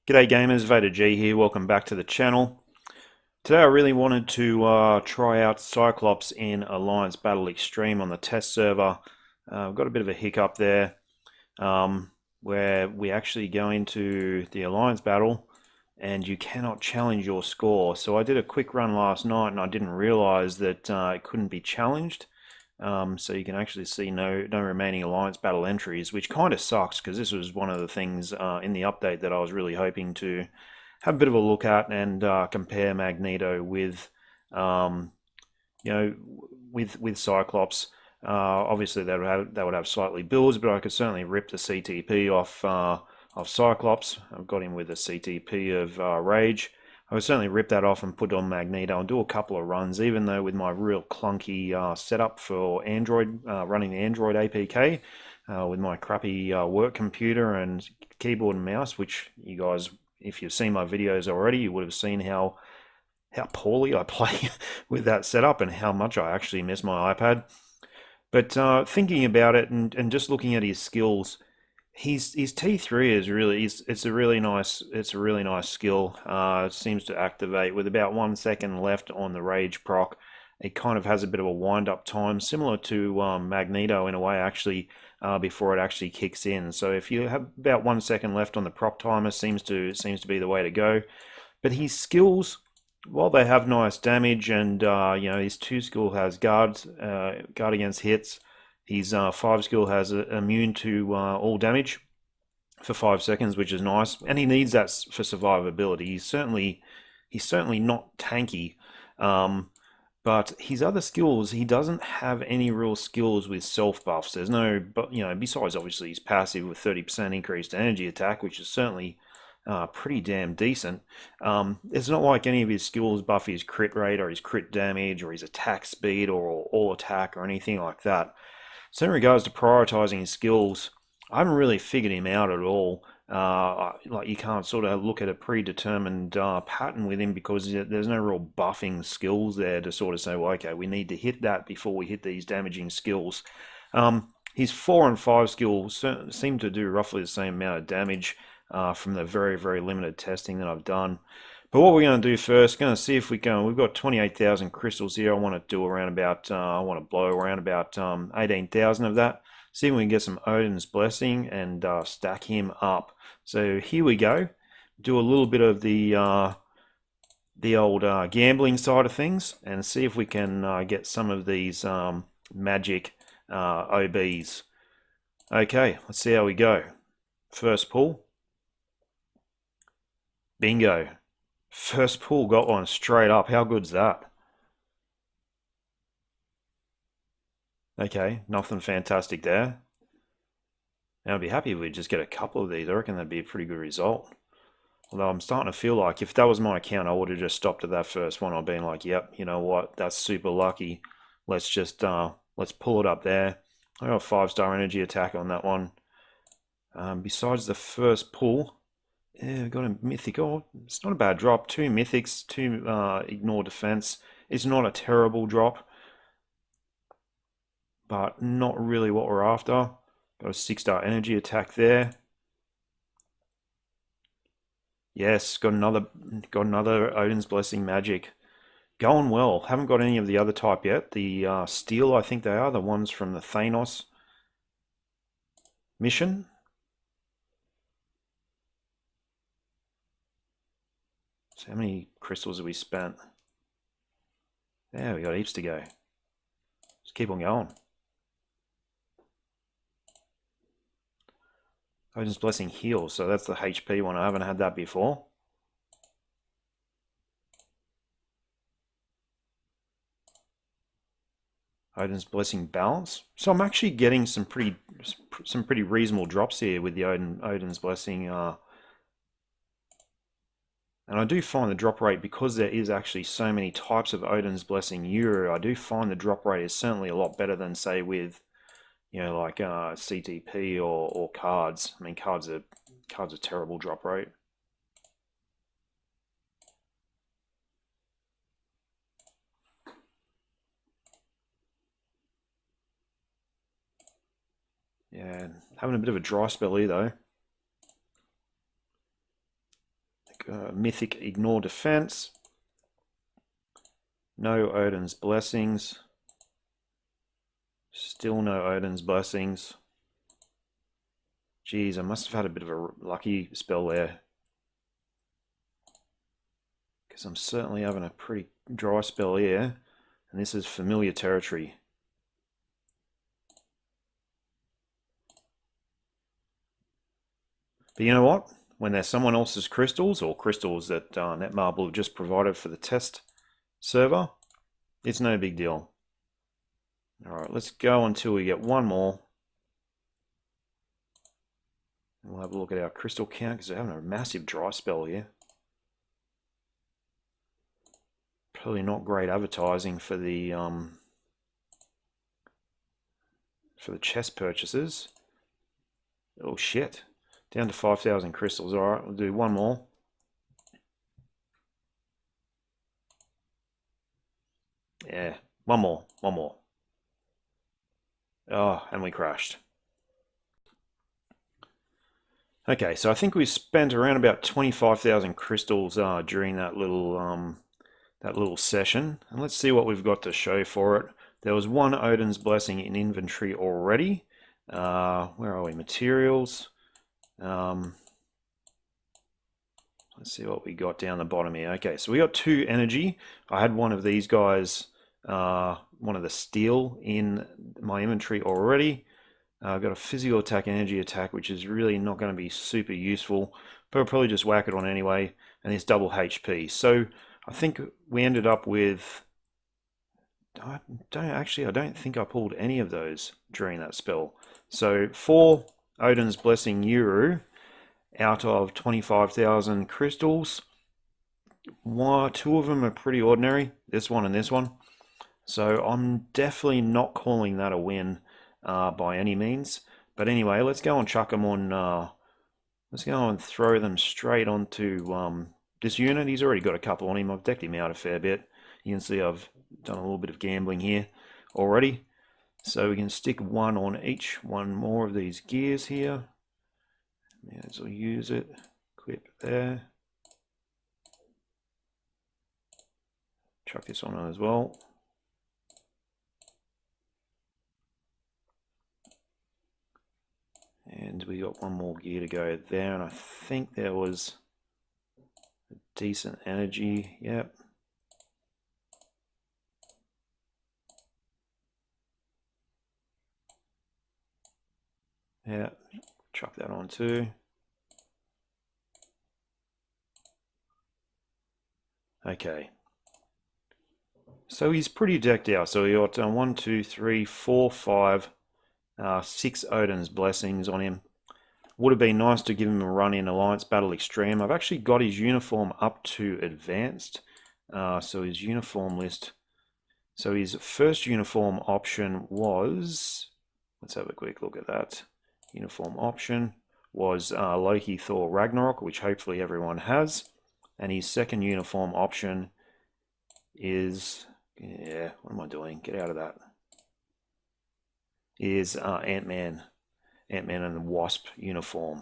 G'day gamers, VaderG here, welcome back to the channel. Today I really wanted to try out Cyclops in Alliance Battle Extreme on the test server. I've got a bit of a hiccup there where we actually go into the Alliance Battle and you cannot challenge your score. So I did a quick run last night and I didn't realize that it couldn't be challenged. So you can actually see no remaining Alliance Battle entries, which kind of sucks because this was one of the things in the update that I was really hoping to have a bit of a look at and compare Magneto with, um, with Cyclops. Obviously, they would have slightly builds, but I could certainly rip the CTP off Cyclops. I've got him with a CTP of Rage. I would certainly rip that off and put on Magneto and do a couple of runs, even though with my real clunky setup for Android, running the Android APK with my crappy work computer and keyboard and mouse, which you guys, if you've seen my videos already, you would have seen how poorly I play with that setup and how much I actually miss my iPad. But thinking about it and just looking at his skills, his T3 is really it's a really nice skill. It seems to activate with about 1 second left on the rage proc. It kind of has a bit of a wind up time, similar to Magneto in a way, actually, before it actually kicks in. So if you have about 1 second left on the proc timer, seems to be the way to go. But his skills, while they have nice damage, and his 2 skill has guard against hits. His 5 skill has immune to all damage for 5 seconds, which is nice, and he needs that for survivability. He's certainly not tanky, but his other skills, he doesn't have any real skills with self buffs. There's no, but besides obviously his passive with 30% increased energy attack, which is certainly pretty damn decent. It's not like any of his skills buff his crit rate or his crit damage or his attack speed or all attack or anything like that. So in regards to prioritizing his skills, I haven't really figured him out at all. Like you can't sort of look at a predetermined pattern with him because there's no real buffing skills there to sort of say, well, okay, we need to hit that before we hit these damaging skills. His 4 and 5 skills seem to do roughly the same amount of damage from the very, very limited testing that I've done. But what we're going to do first, going to see if we can. We've got 28,000 crystals here. I want to do around about. I want to blow around about 18,000 of that. See if we can get some Odins Blessing and stack him up. So here we go. Do a little bit of the old gambling side of things and see if we can get some of these magic OBs. Okay, let's see how we go. First pull. Bingo. First pull, got one straight up. How good's that? Okay, nothing fantastic there. Now I'd be happy if we just get a couple of these. I reckon that'd be a pretty good result. Although I'm starting to feel like if that was my account, I would have just stopped at that first one. I've been like, yep, you know what? That's super lucky. Let's just let's pull it up there. I got a 5-star energy attack on that one. Besides the first pull, yeah, we got a mythic. Oh, it's not a bad drop. 2 mythics, 2 ignore defense. It's not a terrible drop, but not really what we're after. Got a 6-star energy attack there. Yes, got another Odin's Blessing magic. Going well. Haven't got any of the other type yet. The steel, I think they are the ones from the Thanos mission. So how many crystals have we spent? Yeah, we got heaps to go. Just keep on going. Odin's Blessing heals, so that's the HP one. I haven't had that before. Odin's Blessing balance. So I'm actually getting some pretty reasonable drops here with the Odin's Blessing. And I do find the drop rate, because there is actually so many types of Odin's Blessing Euro, I do find the drop rate is certainly a lot better than, say, with, like CTP or cards. I mean, cards are terrible drop rate. Yeah, having a bit of a dry spell here though. Mythic Ignore Defense. No Odins Blessings. Still no Odins Blessings. Geez, I must have had a bit of a lucky spell there, because I'm certainly having a pretty dry spell here, and this is familiar territory. But you know what? When there's someone else's crystals, or crystals that Netmarble have just provided for the test server, it's no big deal. Alright, let's go until we get one more. We'll have a look at our crystal count, because we're having a massive dry spell here. Probably not great advertising for the chest purchases. Oh shit. Down to 5,000 crystals. Alright, we'll do one more. Yeah, one more. Oh, and we crashed. Okay, so I think we spent around about 25,000 crystals during that little session. And let's see what we've got to show for it. There was one Odin's Blessing in inventory already. Where are we? Materials. Let's see what we got down the bottom here. Okay, so we got 2 energy. I had one of these guys, one of the steel in my inventory already. I've got a physical attack, energy attack, which is really not going to be super useful, but I'll probably just whack it on anyway, and it's double HP. So I think we ended up with, I don't think I pulled any of those during that spell. So 4 Odin's Blessing Euro out of 25,000 crystals. 2 of them are pretty ordinary, this one and this one. So I'm definitely not calling that a win by any means. But anyway, let's go and chuck them on, let's go and throw them straight onto this unit. He's already got a couple on him. I've decked him out a fair bit. You can see I've done a little bit of gambling here already. So we can stick one on each one more of these gears here. May as well use it. Equip there. Chuck this on as well. And we got one more gear to go there, and I think there was a decent energy. Yep. Yeah, chuck that on too. Okay. So he's pretty decked out. So we got 1, 2, 3, 4, 5, 6 Odin's Blessings on him. Would have been nice to give him a run in Alliance Battle Extreme. I've actually got his uniform up to Advanced. So his uniform list. So his first uniform option was, let's have a quick look at that. Uniform option was Loki, Thor, Ragnarok, which hopefully everyone has. And his second uniform option is, yeah, what am I doing? Get out of that. Is Ant-Man and the Wasp uniform.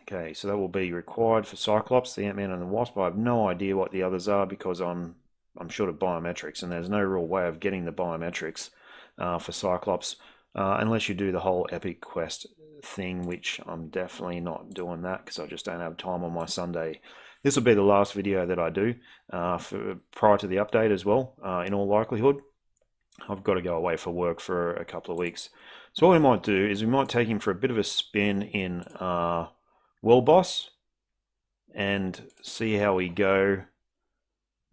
Okay, so that will be required for Cyclops, the Ant-Man and the Wasp. I have no idea what the others are because I'm short of biometrics, and there's no real way of getting the biometrics for Cyclops unless you do the whole Epic Quest thing, which I'm definitely not doing that because I just don't have time on my Sunday. This will be the last video that I do prior to the update as well, in all likelihood. I've got to go away for work for a couple of weeks. So what we might do is we might take him for a bit of a spin in World Boss and see how we go.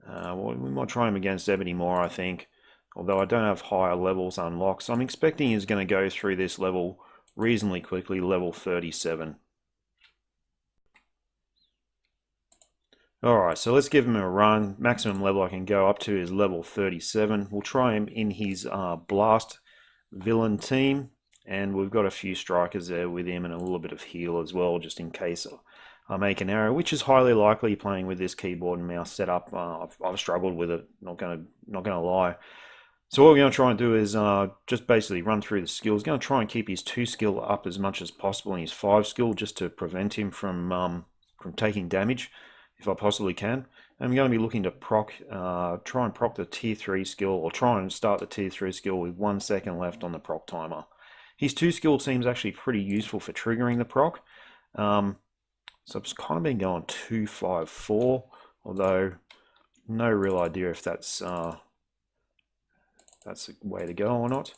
We might try him against Ebony Maw, I think, although I don't have higher levels unlocked. So I'm expecting he's going to go through this level reasonably quickly, level 37. Alright, so let's give him a run. Maximum level I can go up to is level 37. We'll try him in his Blast villain team, and we've got a few strikers there with him and a little bit of heal as well, just in case I make an error, which is highly likely playing with this keyboard and mouse setup. I've struggled with it, not gonna lie. So what we're going to try and do is just basically run through the skills. Going to try and keep his 2 skill up as much as possible and his 5 skill, just to prevent him from taking damage. if I possibly can. I'm going to be looking to try and proc the tier 3 skill, or try and start the tier 3 skill with 1 second left on the proc timer. His 2 skill seems actually pretty useful for triggering the proc. So I've kind of been going 2-5-4, although no real idea if that's the way to go or not.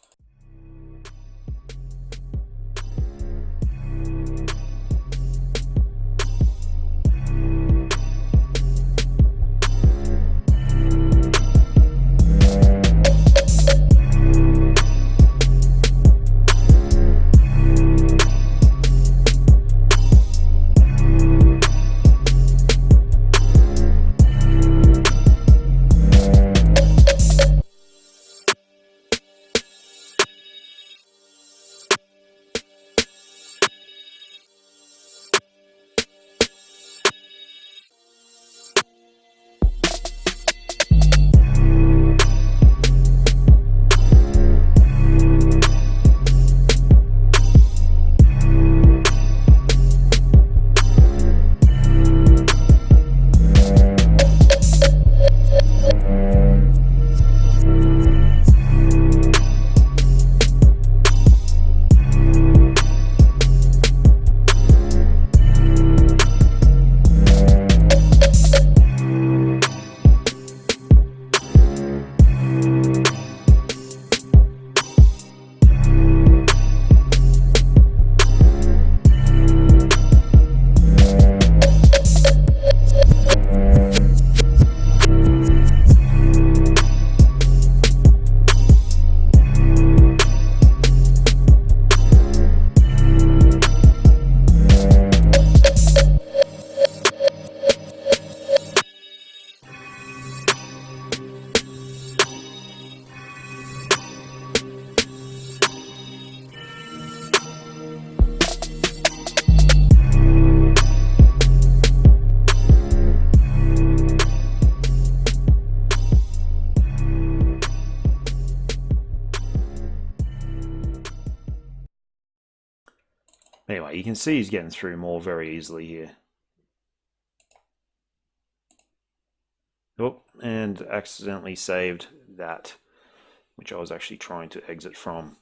Anyway, you can see he's getting through more very easily here. Oh, and accidentally saved that, which I was actually trying to exit from.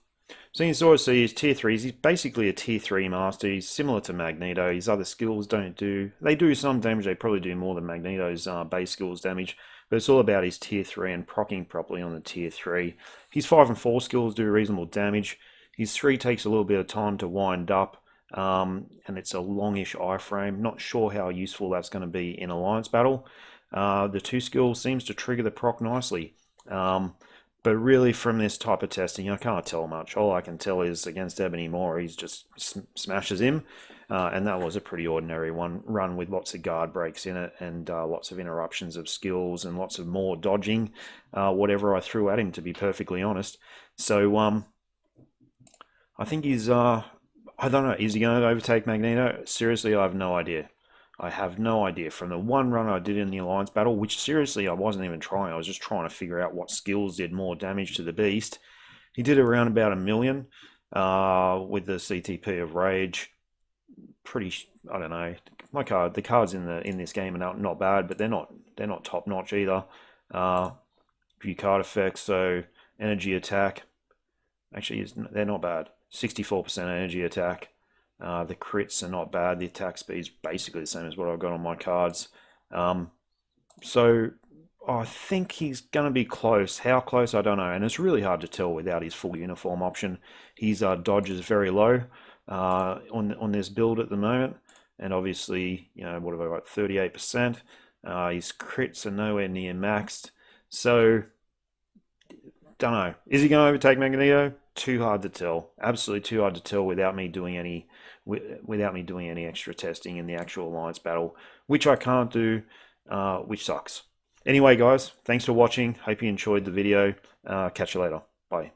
So you can sort of see his tier 3s. He's basically a tier 3 master. He's similar to Magneto. His other skills they do some damage. They probably do more than Magneto's base skills damage. But it's all about his tier 3 and proccing properly on the tier 3. His 5 and 4 skills do reasonable damage. His 3 takes a little bit of time to wind up. And it's a longish iframe. Not sure how useful that's going to be in Alliance battle. The 2 skill seems to trigger the proc nicely. But really, from this type of testing, I can't tell much. All I can tell is against Ebony Maw, he just smashes him. And that was a pretty ordinary run with lots of guard breaks in it and lots of interruptions of skills and lots of more dodging, whatever I threw at him, to be perfectly honest. So I think he's, I don't know, is he going to overtake Magneto? Seriously, I have no idea. I have no idea. From the one run I did in the Alliance battle, which seriously I wasn't even trying, I was just trying to figure out what skills did more damage to the beast. He did around about 1 million with the CTP of Rage. Pretty, I don't know. The cards in this game are not bad, but they're not top notch either. Few card effects, so energy attack. Actually, they're not bad. 64% energy attack. The crits are not bad. The attack speed is basically the same as what I've got on my cards. So I think he's going to be close. How close, I don't know. And it's really hard to tell without his full uniform option. His dodge is very low on this build at the moment. And obviously, you know, what have I got? 38%. His crits are nowhere near maxed. So, don't know. Is he going to overtake Magneto? Too hard to tell. Absolutely too hard to tell without me doing any extra testing in the actual Alliance battle, which I can't do, which sucks. Anyway, guys, thanks for watching. Hope you enjoyed the video. Catch you later. Bye.